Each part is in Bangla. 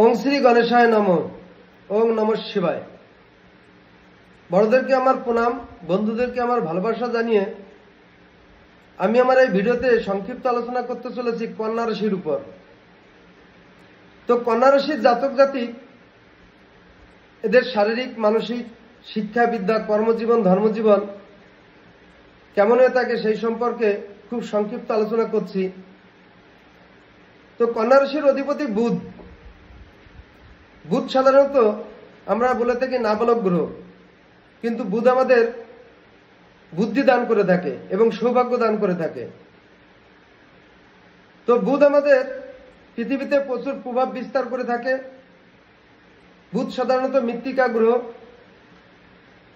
ওং শ্রী গণেশায় নমঃ। ওং নমঃ শিবায়। বড়দেরকে আমার প্রণাম, বন্ধুদেরকে আমার ভালোবাসা জানিয়ে আমি আমার এই ভিডিওতে সংক্ষিপ্ত আলোচনা করতে চলেছি কন্যা রাশির উপর। তো কন্যা রাশির জাতক জাতিক এদের শারীরিক, মানসিক, শিক্ষা, বিদ্যা, কর্মজীবন, ধর্মজীবন কেমন হয়ে থাকে সেই সম্পর্কে খুব সংক্ষিপ্ত আলোচনা করছি। তো কন্যা রাশির অধিপতি বুধ। বুধ সাধারণত আমরা বলে থাকি নাবালক গ্রহ, কিন্তু বুধ আমাদের বুদ্ধি দান করে থাকে এবং সৌভাগ্য দান করে থাকে। তো বুধ আমাদের পৃথিবীতে প্রচুর প্রভাব বিস্তার করে থাকে। বুধ সাধারণত মৃত্তিকা গ্রহ।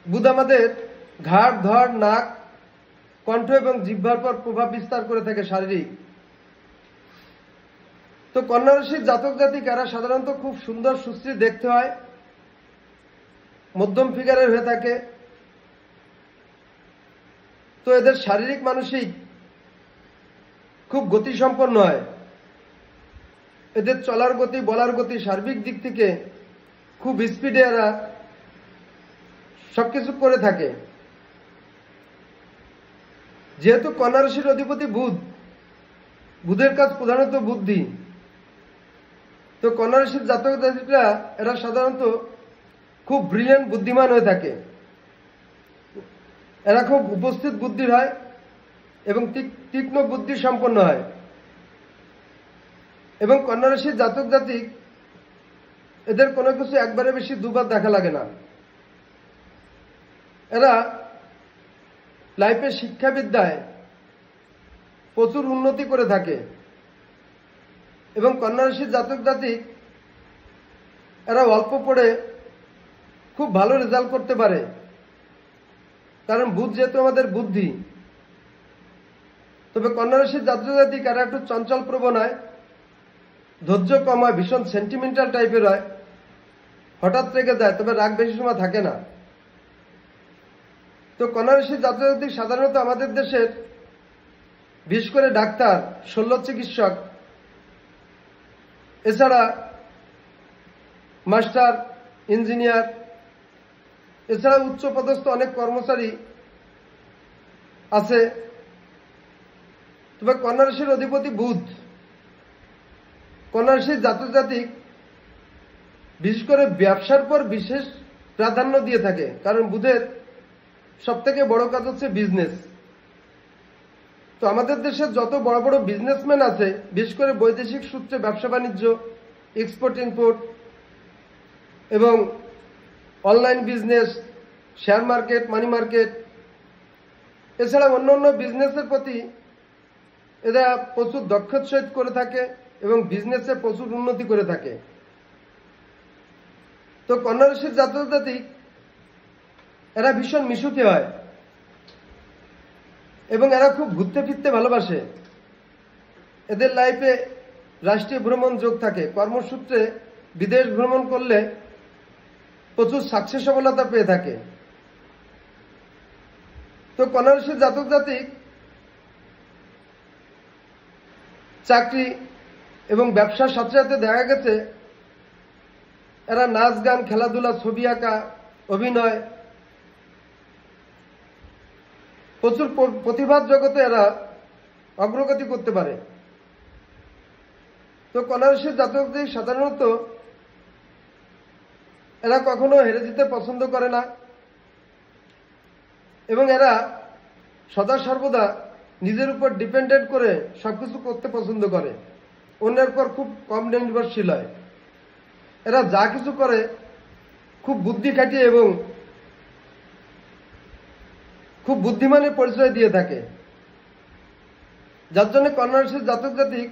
বুধ আমাদের ঘাড়, ধড়, নাক, কণ্ঠ এবং জিহ্বার পর প্রভাব বিস্তার করে থাকে শারীরিক। তো কন্যা রাশির জাতক জাতিকারা সাধারণত খুব সুন্দর, সুশ্রী দেখতে হয়, মধ্যম ফিগারের হয়ে থাকে। তো এদের শারীরিক, মানসিক খুব গতিসম্পন্ন হয়। এদের চলার গতি, বলার গতি, সার্বিক দিক থেকে খুব স্পিডে এরা সবকিছু করে থাকে। যেহেতু কন্যা রাশির অধিপতি বুধ, বুধের কাজ প্রধানত বুদ্ধি। তো কন্যা রাশির জাতক জাতিকরা এরা সাধারণত খুব ব্রিলিয়ান্ট, বুদ্ধিমান হয়ে থাকে। এরা খুব উপস্থিত বুদ্ধির হয় এবং তীক্ষ্ণ বুদ্ধি সম্পন্ন হয়। এবং কন্যা রাশির জাতক জাতিক এদের কোনো কিছু একবারে বেশি দুবার দেখা লাগে না। এরা লাইফে শিক্ষাবিদ্যায় প্রচুর উন্নতি করে থাকে এবং কন্যা রাশির জাতক জাতিক এরা অল্প পড়ে খুব ভালো রেজাল্ট করতে পারে, কারণ বুধ যেহেতু আমাদের বুদ্ধি। তবে কন্যা রাশির জাতক জাতিক এরা একটু চঞ্চল প্রবণ হয়, ধৈর্য কম হয়, ভীষণ সেন্টিমেন্টাল টাইপের হয়, হঠাৎ রেগে যায়, তবে রাগ বেশি সময় থাকে না। তো কন্যা রাশির জাতক জাতিক সাধারণত আমাদের দেশের বিশেষ করে ডাক্তার, শল্য চিকিৎসক, এছাড়া মাস্টার, ইঞ্জিনিয়ার, এছাড়া উচ্চপদস্থ অনেক কর্মচারী আছে। তবে কন্যা রাশির অধিপতি বুধ। কন্যা রাশির জাতক জাতিক বিশেষ করে ব্যবসার পর বিশেষ প্রাধান্য দিয়ে থাকে, কারণ বুধের সবথেকে বড় কাজ হচ্ছে বিজনেস। তো আমাদের দেশের যত বড় বড় বিজনেসম্যান আছে, বিশেষ করে বৈদেশিক সূত্রে ব্যবসা বাণিজ্য, এক্সপোর্ট ইম্পোর্ট এবং online business, share market, money market, এছাড়া অন্যান্য বিজনেসের প্রতি এরা প্রচুর দক্ষতার সহিত করে থাকে এবং বিজনেসে প্রচুর উন্নতি করে থাকে। তো কন্যা রাশির জাতক জাতিক এরা ভীষণ মিশুকে হয় এবং এরা খুব ঘুরতে ফিরতে ভালোবাসে। এদের লাইফে রাষ্ট্রীয় ভ্রমণ যোগ থাকে। কর্মসূত্রে বিদেশ ভ্রমণ করলে প্রচুর সাকসেস, সফলতা পেয়ে থাকে। তো কন্যা রাশির জাতক জাতিক চাকরি এবং ব্যবসার সাথে সাথে দেখা গেছে এরা নাচ, গান, খেলাধুলা, ছবি আঁকা, অভিনয়, প্রচুর প্রতিভার জগতে এরা অগ্রগতি করতে পারে। তো কন্যা রাশির জাতক জাতিক সাধারণত এরা কখনো হেরে যেতে পছন্দ করে না এবং এরা সদা সর্বদা নিজের উপর ডিপেন্ডেন্ট করে সবকিছু করতে পছন্দ করে, অন্যের পর খুব কম নির্ভরশীল হয়। এরা যা কিছু করে খুব বুদ্ধি খাটিয়ে এবং খুব বুদ্ধিমানের পরিচয় দিয়ে থাকে, যার জন্য কন্যা রাশির জাতক জাতিক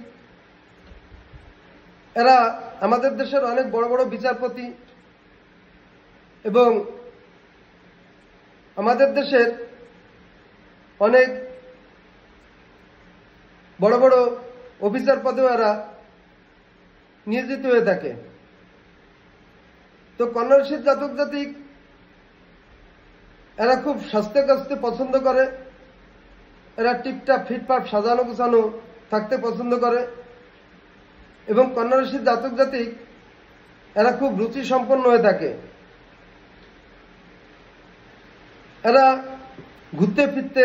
এরা আমাদের দেশের অনেক বড় বড় বিচারপতি এবং আমাদের দেশের অনেক বড় বড় অফিসার পদেও এরা নিয়োজিত হয়ে থাকে। তো কন্যা রাশির জাতক জাতিক এরা খুব স্বাস্থ্য কাস্তে পছন্দ করে। এরা টিপটাপ, ফিটফাট, সাজানো গোছানো থাকতে পছন্দ করে এবং কন্যা রাশির জাতক জাতিক এরা খুব রুচি সম্পন্ন হয়ে থাকে। এরা ঘুরতে ফিরতে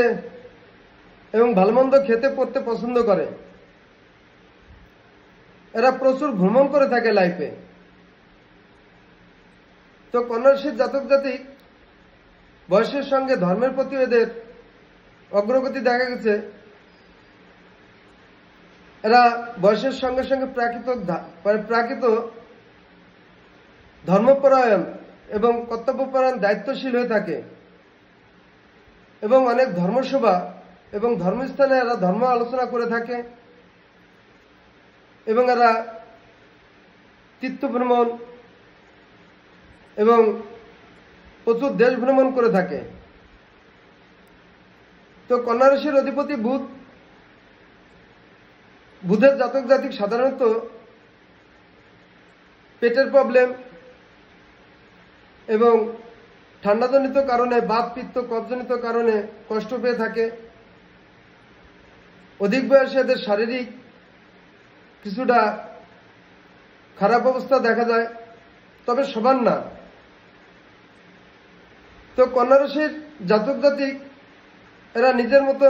এবং ভালোমন্দ খেতে পড়তে পছন্দ করে। এরা প্রচুর ভ্রমণ করে থাকে লাইফে। তো কন্যা রাশির জাতক জাতিক বয়সের সঙ্গে ধর্মের প্রতি এদের অগ্রগতি দেখা গেছে। এরা বয়সের সঙ্গে সঙ্গে প্রাকৃত ধর্মপরায়ণ এবং কর্তব্যপরায়ণ দায়িত্বশীল হয়ে থাকে এবং অনেক ধর্মসভা এবং ধর্মস্থানে এরা ধর্ম আলোচনা করে থাকে এবং এরা তীর্থ ভ্রমণ এবং প্রচুর দেশ ভ্রমণ করে থাকে। তো কন্যা রাশির অধিপতি বুধের জাতক জাতিক সাধারণত পেটের প্রবলেম এবং ঠান্ডাজনিত কারণে, বাত পিত্ত কফজনিত কারণে কষ্ট পেয়ে থাকে। অধিক বয়সে এদের শারীরিক কিছুটা খারাপ অবস্থা দেখা যায়, তবে সবার না। তো কন্যা রাশির জাতক জাতিক এরা নিজের মতো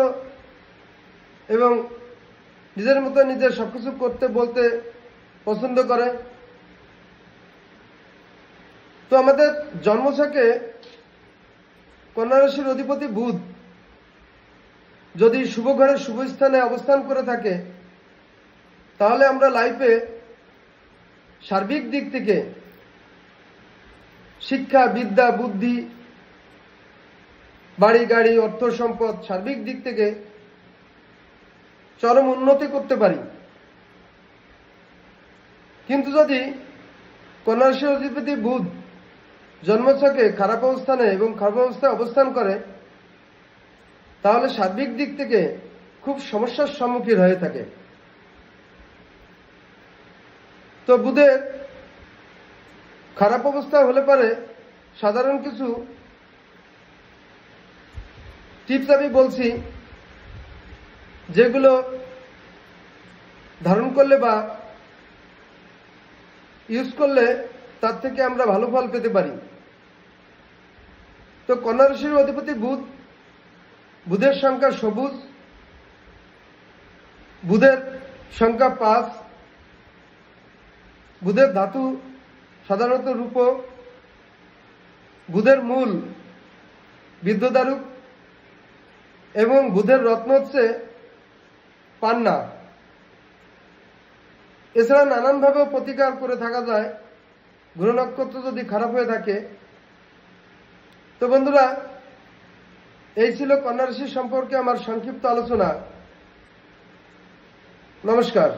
নিজের সবকিছু করতে বলতে পছন্দ করে। তো আমাদের জন্মছকে কন্যা রাশির অধিপতি বুধ যদি শুভ ঘরের শুভ স্থানে অবস্থান করে থাকে, তাহলে আমরা লাইফে সার্বিক দিক থেকে শিক্ষা, বিদ্যা, বুদ্ধি, বাড়ি গাড়ি, অর্থ সম্পদ সার্বিক দিক থেকে চরম উন্নতি করতে পারি। কিন্তু যদি কন্যা রাশির অধিপতি বুধ জন্মছকে খারাপ অবস্থানে এবং খারাপ অবস্থায় অবস্থান করে, তাহলে সার্বিক দিক থেকে খুব সমস্যার সম্মুখীন হয়ে থাকে। তো বুধের খারাপ অবস্থা হলে পারে সাধারণ কিছু টিপস আমি বলছি, যেগুলো ধারণ করলে বা ইউজ করলে তার থেকে আমরা ভালো ফল পেতে পারি। তো কন্যা রাশির অধিপতি বুধের সংখ্যা সবুজ, বুধের সংখ্যা 5, বুধের ধাতু সাধারণত রূপ, বুধের মূল বিদ্যুদারুক এবং বুধের রত্ন হচ্ছে পান্না। এছাড়া নানানভাবে প্রতিকার করে থাকা যায় গ্রহ নক্ষত্র যদি খারাপ হয়ে থাকে। তো বন্ধুরা, এই ছিল কন্যা রাশি সম্পর্কে আমার সংক্ষিপ্ত আলোচনা। নমস্কার।